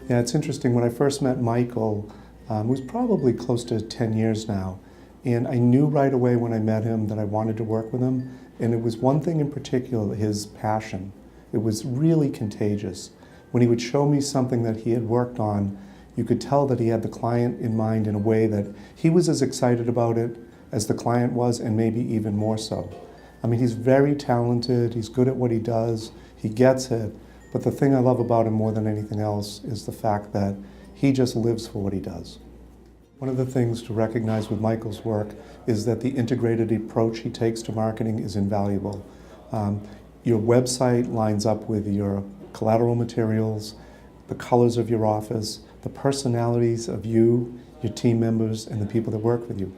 Yeah, it's interesting. When I first met Michael, it was probably close to 10 years now, and I knew right away when I met him that I wanted to work with him, and it was one thing in particular, his passion. It was really contagious. When he would show me something that he had worked on, you could tell that he had the client in mind in a way that he was as excited about it as the client was, and maybe even more so. I mean, he's very talented, he's good at what he does, he gets it, but the thing I love about him more than anything else is the fact that he just lives for what he does. One of the things to recognize with Michael's work is that the integrated approach he takes to marketing is invaluable. Your website lines up with your collateral materials, the colors of your office, the personalities of you, your team members, and the people that work with you.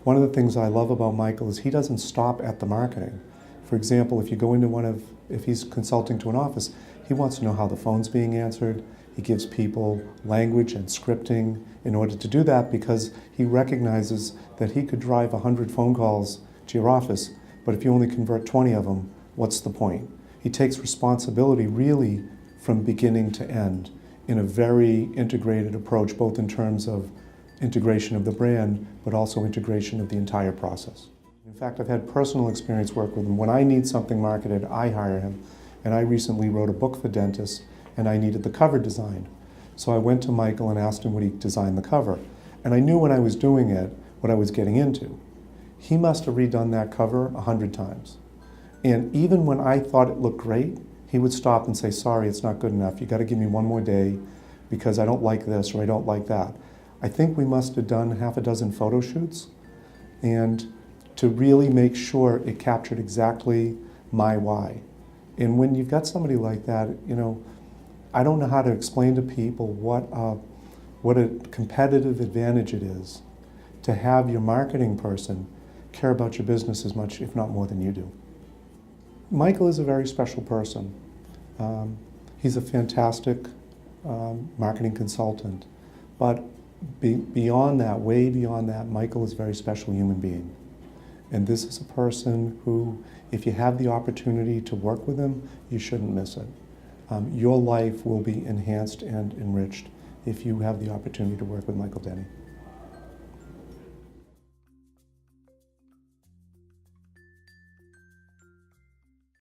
One of the things I love about Michael is he doesn't stop at the marketing. For example, if you go into if he's consulting to an office, he wants to know how the phone's being answered. He gives people language and scripting in order to do that, because he recognizes that he could drive 100 phone calls to your office, but if you only convert 20 of them, what's the point? He takes responsibility really from beginning to end in a very integrated approach, both in terms of integration of the brand, but also integration of the entire process. In fact, I've had personal experience work with him. When I need something marketed, I hire him. And I recently wrote a book for dentists, and I needed the cover designed. So I went to Michael and asked him would he design the cover. And I knew when I was doing it, what I was getting into. He must have redone that cover 100 times. And even when I thought it looked great, he would stop and say, sorry, it's not good enough. You got to give me one more day because I don't like this or I don't like that. I think we must have done half a dozen photo shoots, and to really make sure it captured exactly my why. And when you've got somebody like that, you know, I don't know how to explain to people what a competitive advantage it is to have your marketing person care about your business as much, if not more, than you do. Michael is a very special person. He's a fantastic marketing consultant, but beyond that, way beyond that, Michael is a very special human being. And this is a person who, if you have the opportunity to work with him, you shouldn't miss it. Your life will be enhanced and enriched if you have the opportunity to work with Michael Denny.